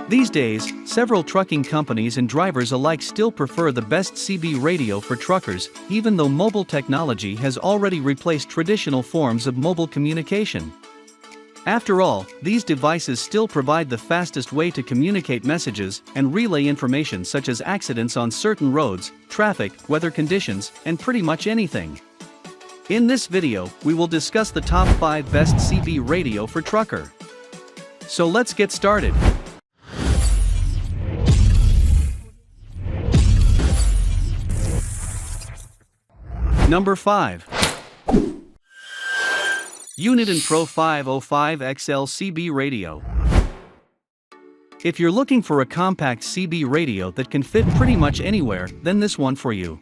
These days, several trucking companies and drivers alike still prefer the best CB radio for truckers, even though mobile technology has already replaced traditional forms of mobile communication. After all, these devices still provide the fastest way to communicate messages and relay information such as accidents on certain roads, traffic, weather conditions, and pretty much anything. In this video, we will discuss the top 5 best CB radio for trucker. So let's get started. Number 5. Unitin Pro 505XL CB radio. If you're looking for a compact CB radio that can fit pretty much anywhere, then this one for you.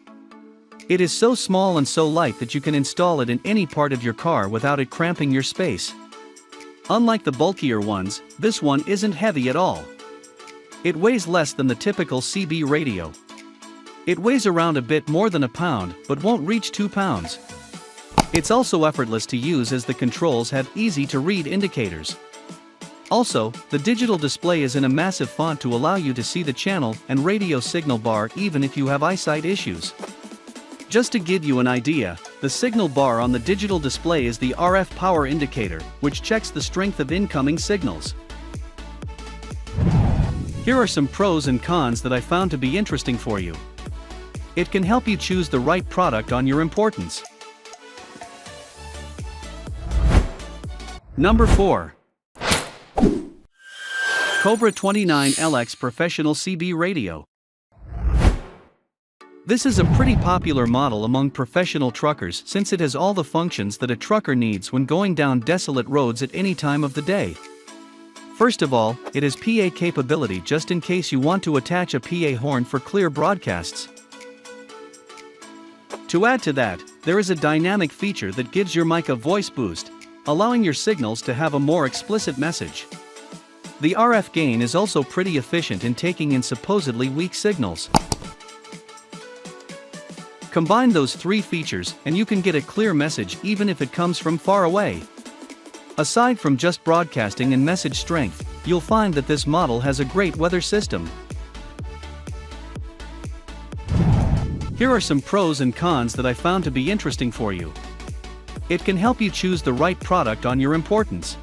It is so small and so light that you can install it in any part of your car without it cramping your space. Unlike the bulkier ones, this one isn't heavy at all. It weighs less than the typical CB radio. It weighs around a bit more than a pound, but won't reach 2 pounds. It's also effortless to use as the controls have easy-to-read indicators. Also, the digital display is in a massive font to allow you to see the channel and radio signal bar even if you have eyesight issues. Just to give you an idea, the signal bar on the digital display is the RF power indicator, which checks the strength of incoming signals. Here are some pros and cons that I found to be interesting for you. It can help you choose the right product on your importance. Number 4. Cobra 29LX Professional CB Radio. This is a pretty popular model among professional truckers since it has all the functions that a trucker needs when going down desolate roads at any time of the day. First of all, it has PA capability just in case you want to attach a PA horn for clear broadcasts. To add to that, there is a dynamic feature that gives your mic a voice boost, allowing your signals to have a more explicit message. The RF gain is also pretty efficient in taking in supposedly weak signals. Combine those 3 features and you can get a clear message even if it comes from far away. Aside from just broadcasting and message strength, you'll find that this model has a great weather system. Here are some pros and cons that I found to be interesting for you. It can help you choose the right product on your importance.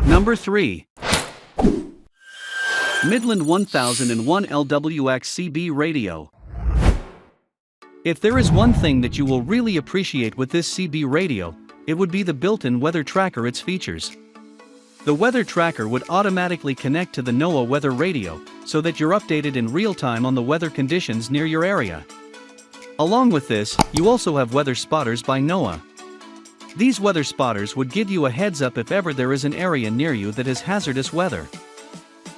Number 3. Midland 1001 LWX CB radio. If there is one thing that you will really appreciate with this CB radio, it would be the built-in weather tracker its features. The weather tracker would automatically connect to the NOAA weather radio, so that you're updated in real time on the weather conditions near your area. Along with this, you also have weather spotters by NOAA. These weather spotters would give you a heads up if ever there is an area near you that has hazardous weather.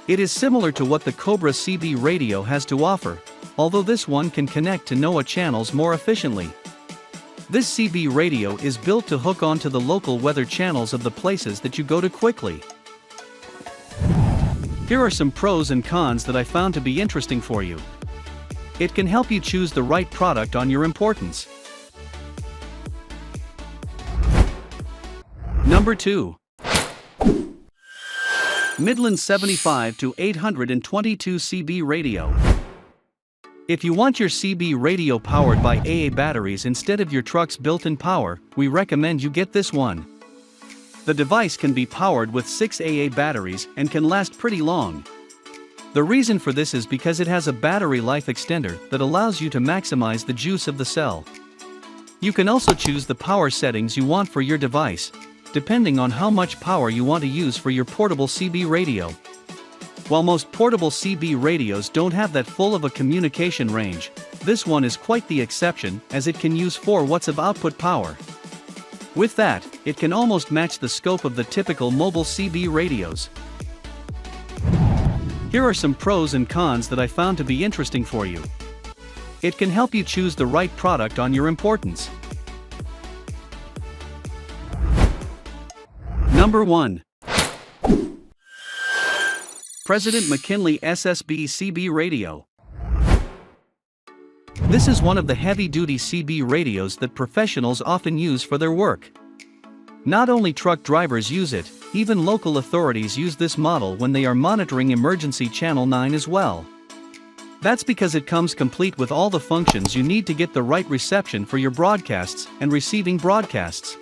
It is similar to what the Cobra CB radio has to offer, although this one can connect to NOAA channels more efficiently. This CB radio is built to hook onto the local weather channels of the places that you go to quickly. Here are some pros and cons that I found to be interesting for you. It can help you choose the right product on your importance. Number 2. Midland 75-822 CB radio. If you want your CB radio powered by AA batteries instead of your truck's built-in power, we recommend you get this one. The device can be powered with 6 AA batteries and can last pretty long. The reason for this is because it has a battery life extender that allows you to maximize the juice of the cell. You can also choose the power settings you want for your device, depending on how much power you want to use for your portable CB radio. While most portable CB radios don't have that full of a communication range, this one is quite the exception as it can use 4 watts of output power. With that, it can almost match the scope of the typical mobile CB radios. Here are some pros and cons that I found to be interesting for you. It can help you choose the right product on your importance. Number 1. President McKinley SBCB radio. This is one of the heavy-duty CB radios that professionals often use for their work. Not only truck drivers use it, Even local authorities use this model when they are monitoring emergency channel 9 as well. That's because it comes complete with all the functions you need to get the right reception for your broadcasts and receiving broadcasts.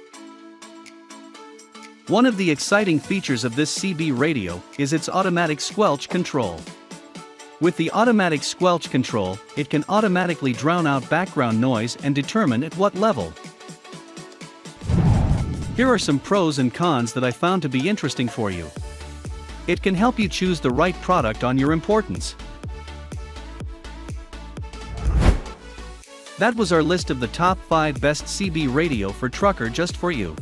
One of the exciting features of this CB radio is its automatic squelch control. With the automatic squelch control, it can automatically drown out background noise and determine at what level. Here are some pros and cons that I found to be interesting for you. It can help you choose the right product on your importance. That was our list of the top 5 best CB radio for trucker just for you.